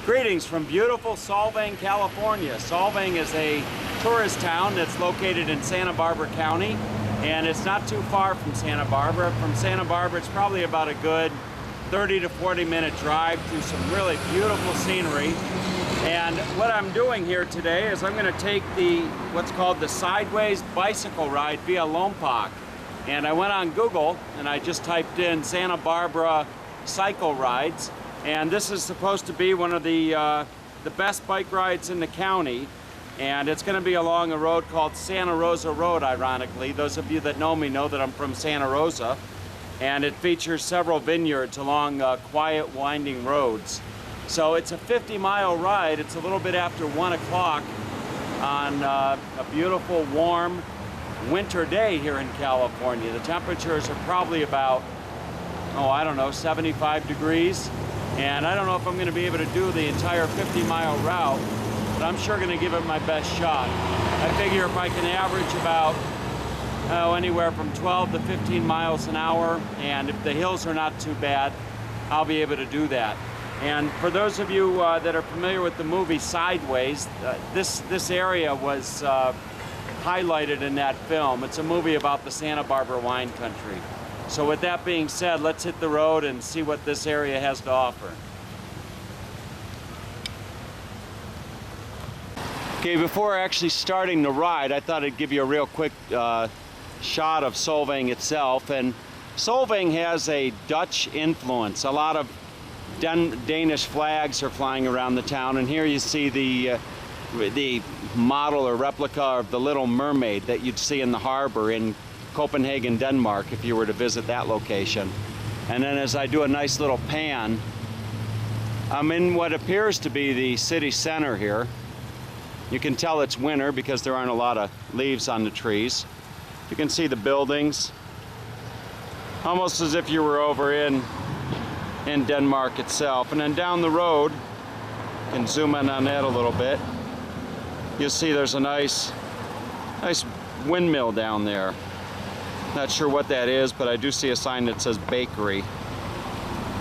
Greetings from beautiful Solvang, California. Solvang is a tourist town that's located in Santa Barbara County, and it's not too far from Santa Barbara. From Santa Barbara, it's probably about a good 30 to 40 minute drive through some really beautiful scenery. And what I'm doing here today is I'm going to take what's called the sideways bicycle ride via Lompoc. And I went on Google and I just typed in Santa Barbara cycle rides. And this is supposed to be one of the best bike rides in the county. And it's going to be along a road called Santa Rosa Road, ironically. Those of you that know me know that I'm from Santa Rosa. And it features several vineyards along quiet, winding roads. So it's a 50-mile ride. It's a little bit after 1 o'clock on a beautiful, warm winter day here in California. The temperatures are probably about, I don't know, 75 degrees. And I don't know if I'm going to be able to do the entire 50-mile route, but I'm sure going to give it my best shot. I figure if I can average about anywhere from 12 to 15 miles an hour, and if the hills are not too bad, I'll be able to do that. And for those of you that are familiar with the movie Sideways, this area was highlighted in that film. It's a movie about the Santa Barbara wine country. So with that being said, let's hit the road and see what this area has to offer. Okay, before actually starting the ride, I thought I'd give you a real quick shot of Solvang itself. And Solvang has a Dutch influence. A lot of Danish flags are flying around the town, and here you see the model or replica of the Little Mermaid that you'd see in the harbor in Copenhagen, Denmark, if you were to visit that location. And then as I do a nice little pan, I'm in what appears to be the city center here. You can tell it's winter because there aren't a lot of leaves on the trees. You can see the buildings, almost as if you were over in Denmark itself. And then down the road, you can zoom in on that a little bit. You'll see there's a nice windmill down there. Not sure what that is, but I do see a sign that says bakery.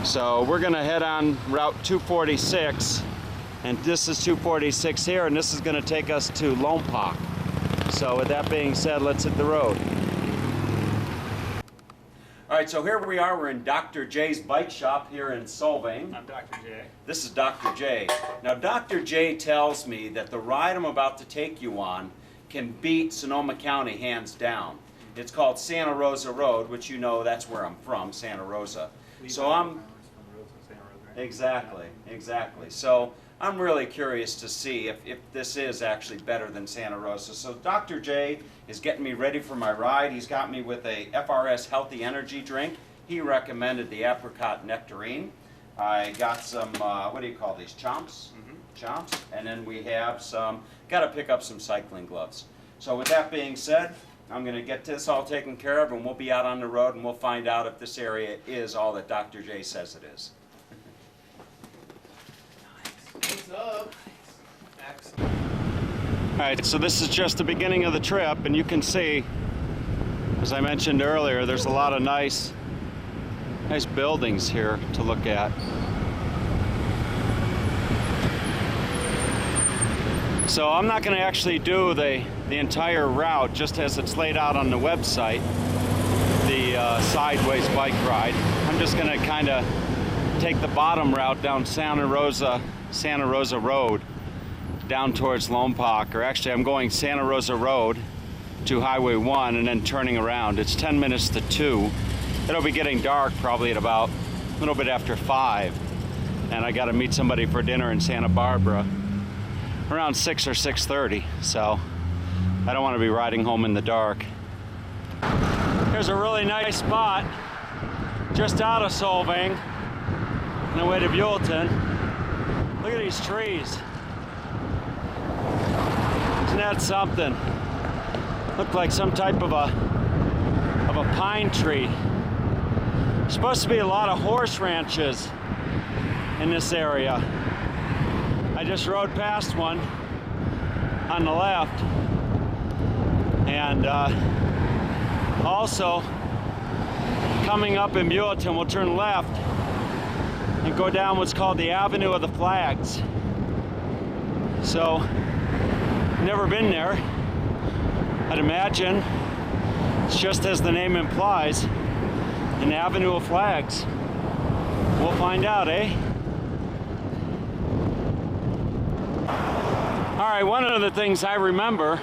So we're going to head on Route 246, and this is 246 here, and this is going to take us to Lompoc. So with that being said, let's hit the road. All right, so here we are. We're in Dr. J's bike shop here in Solvang. I'm Dr. J. This is Dr. J. Now, Dr. J tells me that the ride I'm about to take you on can beat Sonoma County hands down. It's called Santa Rosa Road, which you know that's where I'm from, Santa Rosa. So I'm exactly. So I'm really curious to see if this is actually better than Santa Rosa. So Dr. J is getting me ready for my ride. He's got me with a FRS Healthy Energy drink. He recommended the apricot nectarine. I got some, what do you call these, chomps? Chomps. And then we have got to pick up some cycling gloves. So with that being said, I'm going to get this all taken care of, and we'll be out on the road, and we'll find out if this area is all that Dr. J says it is. What's up? Excellent. All right, so this is just the beginning of the trip, and you can see, as I mentioned earlier, there's a lot of nice buildings here to look at. So I'm not going to actually do the entire route just as it's laid out on the website, the sideways bike ride. I'm just going to kind of take the bottom route down Santa Rosa Road down towards Lompoc, or actually I'm going Santa Rosa Road to Highway 1 and then turning around. It's 10 minutes to 2. It'll be getting dark probably at about a little bit after 5, and I got to meet somebody for dinner in Santa Barbara around 6 or 6:30, so I don't want to be riding home in the dark. Here's a really nice spot just out of Solvang on the way to Buellton. Look at these trees. Isn't that something? Look like some type of a pine tree. There's supposed to be a lot of horse ranches in this area. I just rode past one on the left, and also coming up in Buellton, we'll turn left and go down what's called the Avenue of the Flags. So, never been there. I'd imagine it's just as the name implies, an avenue of flags. We'll find out, eh? All right, one of the things I remember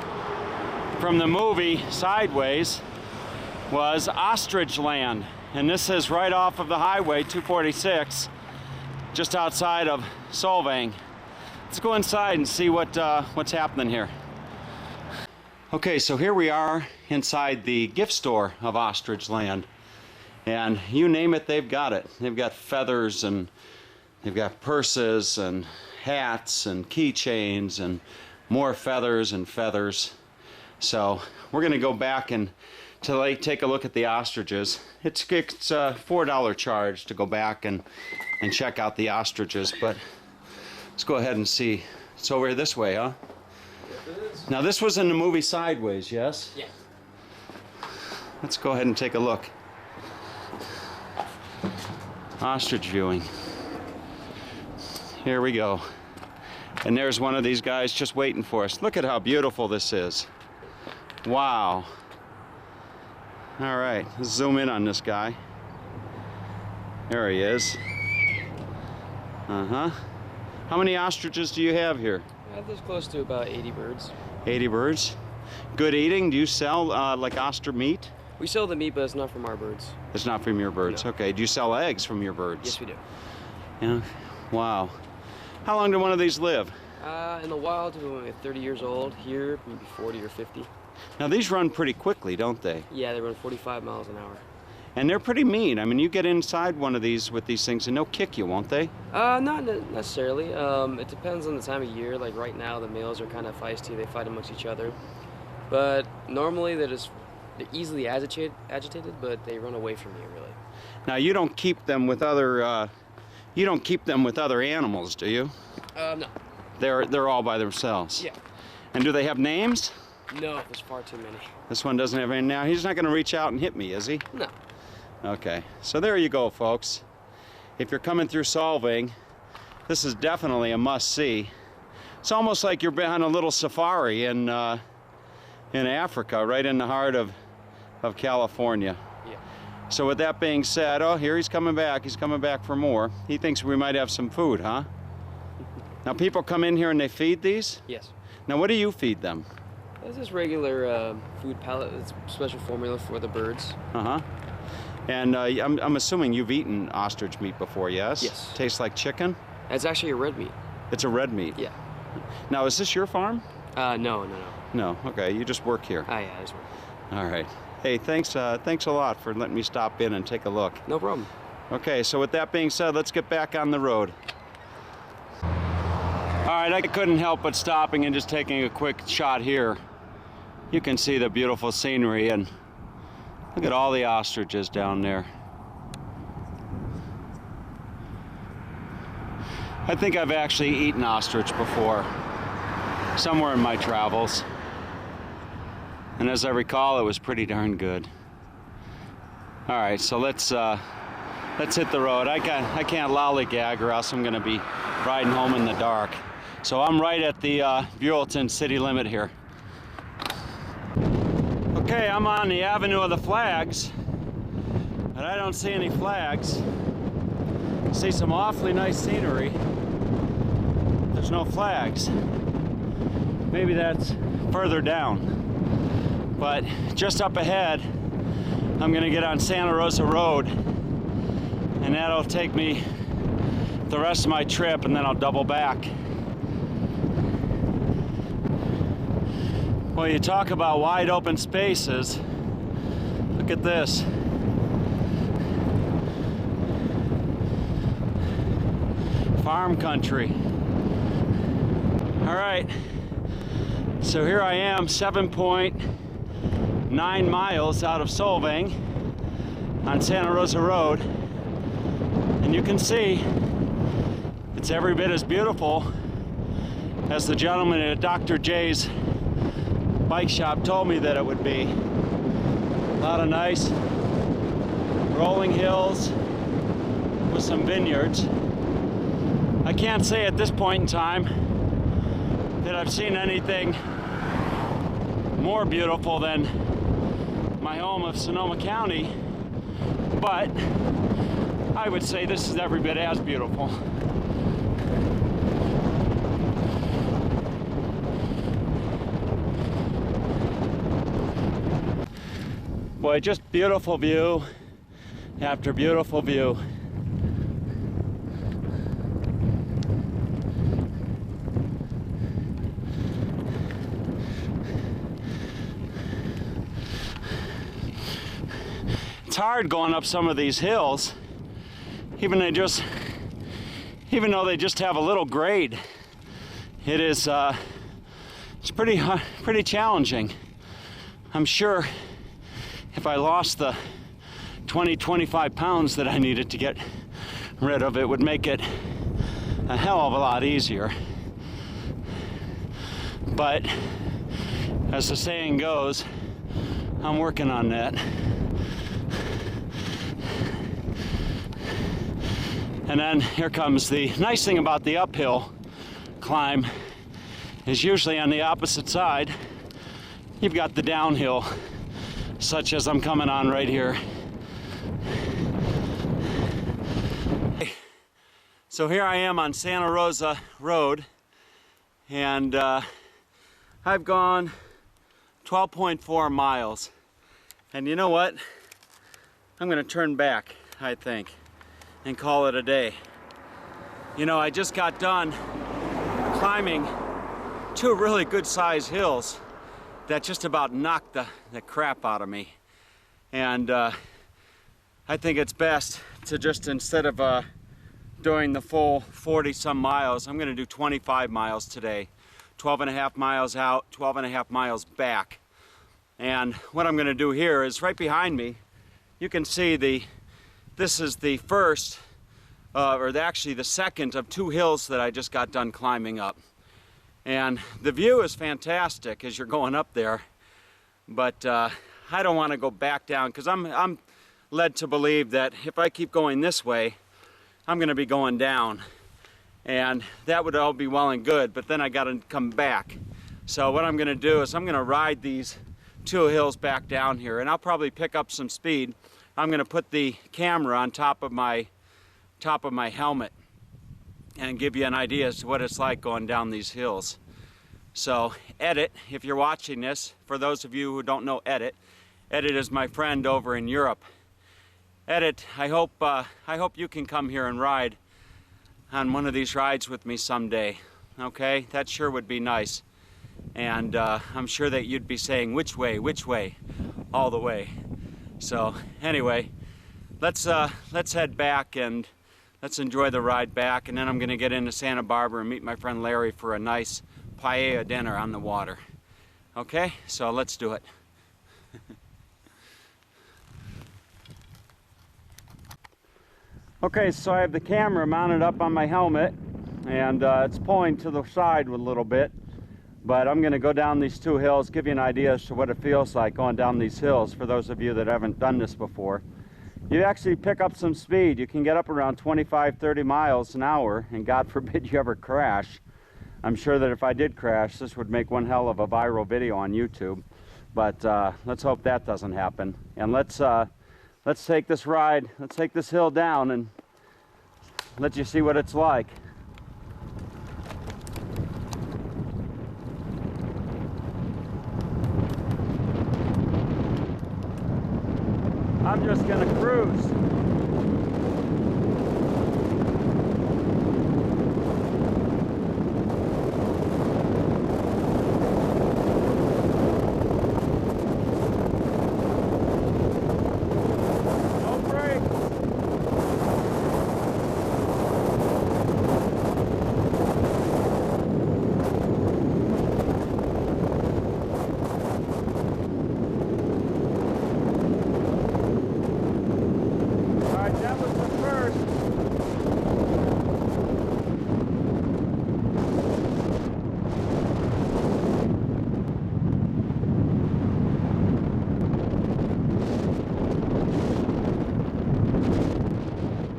from the movie Sideways was Ostrich Land. And this is right off of the highway 246, just outside of Solvang. Let's go inside and see what's happening here. Okay, so here we are inside the gift store of Ostrich Land. And you name it, they've got it. They've got feathers, and they've got purses and hats and keychains and more feathers and feathers. So we're gonna go back and take a look at the ostriches. It's a $4 charge to go back and check out the ostriches, but let's go ahead and see. It's over this way, huh? Yes, it is. Now this was in the movie Sideways, yes? Yeah. Let's go ahead and take a look. Ostrich viewing. Here we go. And there's one of these guys just waiting for us. Look at how beautiful this is. Wow. All right, let's zoom in on this guy. There he is. Uh-huh. How many ostriches do you have here? There's close to about 80 birds. 80 birds. Good eating? Do you sell like ostrich meat? We sell the meat, but it's not from our birds. It's not from your birds. No. Okay. Do you sell eggs from your birds? Yes, we do. Yeah. Wow. How long do one of these live? In the wild, we're only 30 years old. Here, maybe 40 or 50. Now these run pretty quickly, don't they? Yeah, they run 45 miles an hour. And they're pretty mean. I mean, you get inside one of these with these things and they'll kick you, won't they? Not necessarily. It depends on the time of year. Like right now, the males are kind of feisty. They fight amongst each other. But normally, they're easily agitated, but they run away from you, really. Now you don't keep them with other animals, do you? No. They're all by themselves. Yeah. And do they have names? No, there's far too many. This one doesn't have any. Now he's not going to reach out and hit me, is he? No. Okay. So there you go, folks. If you're coming through Solvang, this is definitely a must-see. It's almost like you're on a little safari in Africa, right in the heart of California. Yeah. So with that being said, oh, here he's coming back. He's coming back for more. He thinks we might have some food, huh? Now people come in here and they feed these? Yes. Now what do you feed them? This is regular food pellet. It's special formula for the birds. Uh-huh. And I'm assuming you've eaten ostrich meat before, yes? Yes. Tastes like chicken? It's actually a red meat. It's a red meat? Yeah. Now, is this your farm? No. No, okay, you just work here. Yeah, I just work. All right. Hey, thanks a lot for letting me stop in and take a look. No problem. Okay, so with that being said, let's get back on the road. All right, I couldn't help but stopping and just taking a quick shot here. You can see the beautiful scenery, and look at all the ostriches down there. I think I've actually eaten ostrich before, somewhere in my travels. And as I recall, it was pretty darn good. All right, so let's hit the road. I can't lollygag or else I'm gonna be riding home in the dark. So I'm right at the Buellton city limit here. Okay, I'm on the Avenue of the Flags, but I don't see any flags. I see some awfully nice scenery. There's no flags. Maybe that's further down. But just up ahead, I'm gonna get on Santa Rosa Road, and that'll take me the rest of my trip, and then I'll double back. Well, you talk about wide open spaces. Look at this. Farm country. All right, so here I am, 7.9 miles out of Solvang on Santa Rosa Road. And you can see it's every bit as beautiful as the gentleman at Dr. J's bike shop told me that it would be. A lot of nice rolling hills with some vineyards. I can't say at this point in time that I've seen anything more beautiful than my home of Sonoma County, but I would say this is every bit as beautiful. Boy, just beautiful view after beautiful view. It's hard going up some of these hills, even though they just have a little grade. It is it's pretty challenging. I'm sure if I lost the 20-25 pounds that I needed to get rid of, it would make it a hell of a lot easier. But as the saying goes, I'm working on that. And then here comes the nice thing about the uphill climb is usually on the opposite side, you've got the downhill, such as I'm coming on right here. So here I am on Santa Rosa Road, and I've gone 12.4 miles. And you know what? I'm going to turn back, I think, and call it a day. You know, I just got done climbing 2 really good sized hills that just about knocked the crap out of me. And I think it's best to just, instead of doing the full 40 some miles, I'm gonna do 25 miles today. 12.5 miles out, 12.5 miles back. And what I'm gonna do here is right behind me, you can see this is the first, actually the second of 2 hills that I just got done climbing up. And the view is fantastic as you're going up there, but I don't want to go back down, because I'm led to believe that if I keep going this way, I'm going to be going down, and that would all be well and good, but then I got to come back. So what I'm going to do is I'm going to ride these 2 hills back down here, and I'll probably pick up some speed. I'm going to put the camera on top of my helmet and give you an idea as to what it's like going down these hills. So Edit, if you're watching this, for those of you who don't know Edit is my friend over in Europe. Edit, I hope you can come here and ride on one of these rides with me someday. Okay, that sure would be nice. And I'm sure that you'd be saying, which way, all the way. So anyway, let's head back and let's enjoy the ride back, and then I'm going to get into Santa Barbara and meet my friend Larry for a nice paella dinner on the water. Okay, so let's do it. Okay, so I have the camera mounted up on my helmet, and it's pulling to the side a little bit, but I'm going to go down these 2 hills, give you an idea as to what it feels like going down these hills for those of you that haven't done this before. You actually pick up some speed. You can get up around 25-30 miles an hour, and God forbid you ever crash. I'm sure that if I did crash, this would make one hell of a viral video on YouTube, but let's hope that doesn't happen. And let's take this ride, let's take this hill down and let you see what it's like. I'm just gonna cruise. No brakes.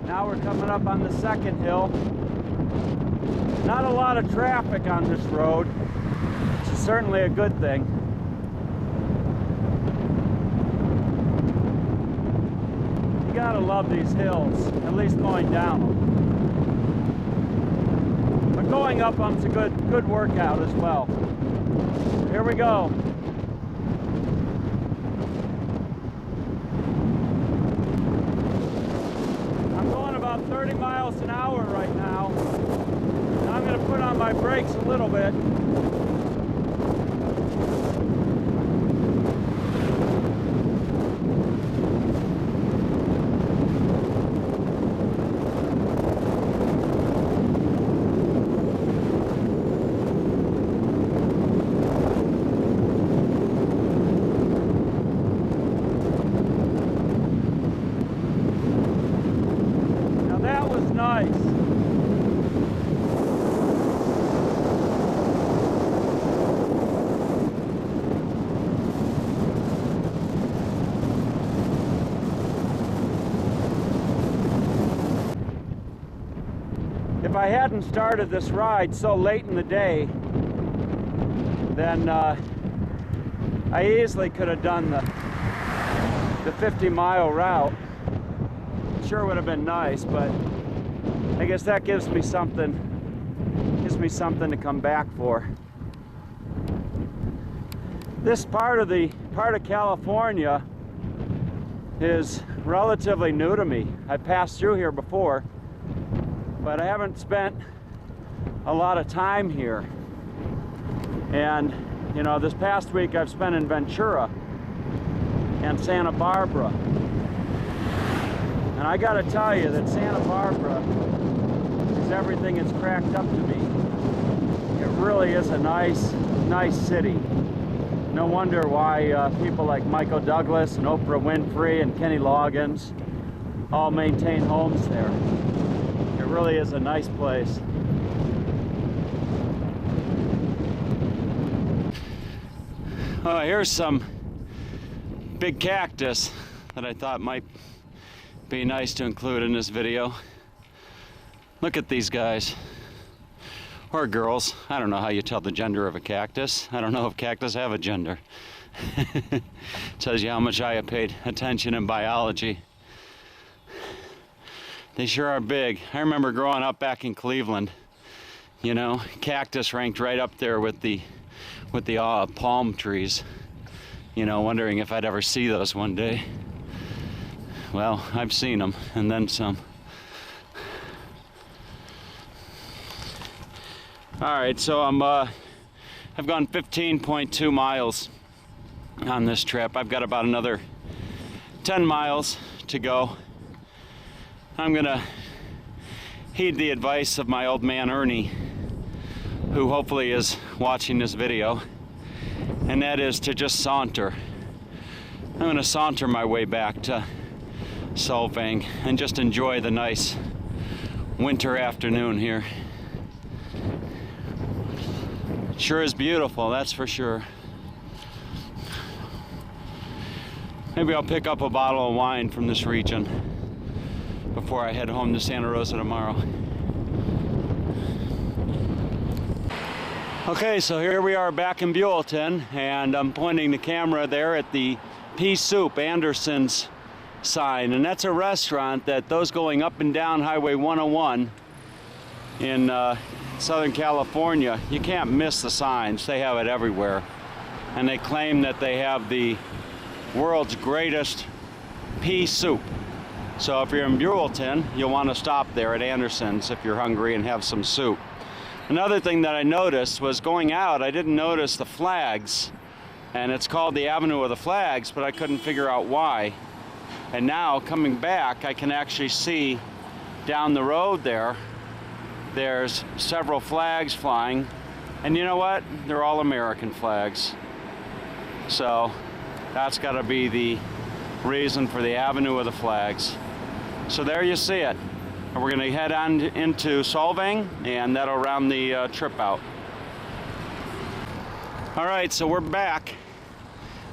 Now we're coming up on the second hill. Not a lot of traffic on this road, which is certainly a good thing. You gotta love these hills, at least going down them. But going up them's a good workout as well. Here we go. I'm going about 30 miles an hour right now. And I'm going to put on my brakes a little bit. Nice. If I hadn't started this ride so late in the day, then I easily could have done the 50-mile route. Sure would have been nice, but I guess that gives me something to come back for. This part of California is relatively new to me. I passed through here before, but I haven't spent a lot of time here. And you know, this past week I've spent in Ventura and Santa Barbara. And I gotta tell you that Santa Barbara is everything it's cracked up to be. It really is a nice city. No wonder why people like Michael Douglas and Oprah Winfrey and Kenny Loggins all maintain homes there. It really is a nice place. Oh, here's some big cactus that I thought might be nice to include in this video. Look at these guys. Or girls. I don't know how you tell the gender of a cactus. I don't know if cactus have a gender. Tells you how much I have paid attention in biology. They sure are big. I remember growing up back in Cleveland, you know, cactus ranked right up there with the palm trees. You know, wondering if I'd ever see those one day. Well, I've seen them, and then some. All right, so I've gone 15.2 miles on this trip. I've got about another 10 miles to go. I'm gonna heed the advice of my old man Ernie, who hopefully is watching this video, and that is to just saunter. I'm gonna saunter my way back to Solvang and just enjoy the nice winter afternoon here. It sure is beautiful, that's for sure. Maybe I'll pick up a bottle of wine from this region before I head home to Santa Rosa tomorrow. Okay, so here we are back in Buellton, and I'm pointing the camera there at the Pea Soup Anderson's sign, and that's a restaurant that those going up and down Highway 101 in Southern California, you can't miss the signs. They have it everywhere, and they claim that they have the world's greatest pea soup. So if you're in Buellton, you'll want to stop there at Anderson's if you're hungry and have some soup. Another thing that I noticed was going out, I didn't notice the flags, and it's called the Avenue of the Flags, but I couldn't figure out why. And now coming back, I can actually see down the road there's several flags flying, and you know what? They're all American flags. So that's got to be the reason for the Avenue of the Flags. So there you see it. And we're going to head on into Solvang, and that'll round the trip out. All right, so we're back.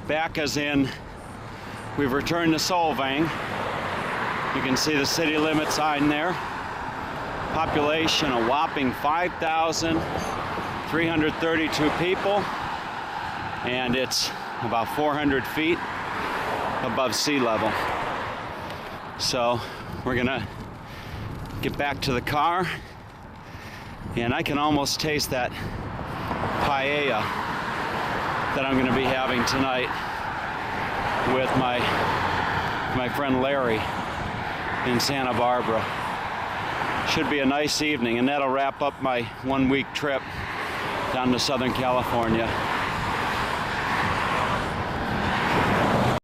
Back as in we've returned to Solvang. You can see the city limit sign there. Population a whopping 5,332 people, and it's about 400 feet above sea level. So we're gonna get back to the car, and I can almost taste that paella that I'm gonna be having tonight with my friend Larry in Santa Barbara. Should be a nice evening, and that'll wrap up my 1-week trip down to Southern California.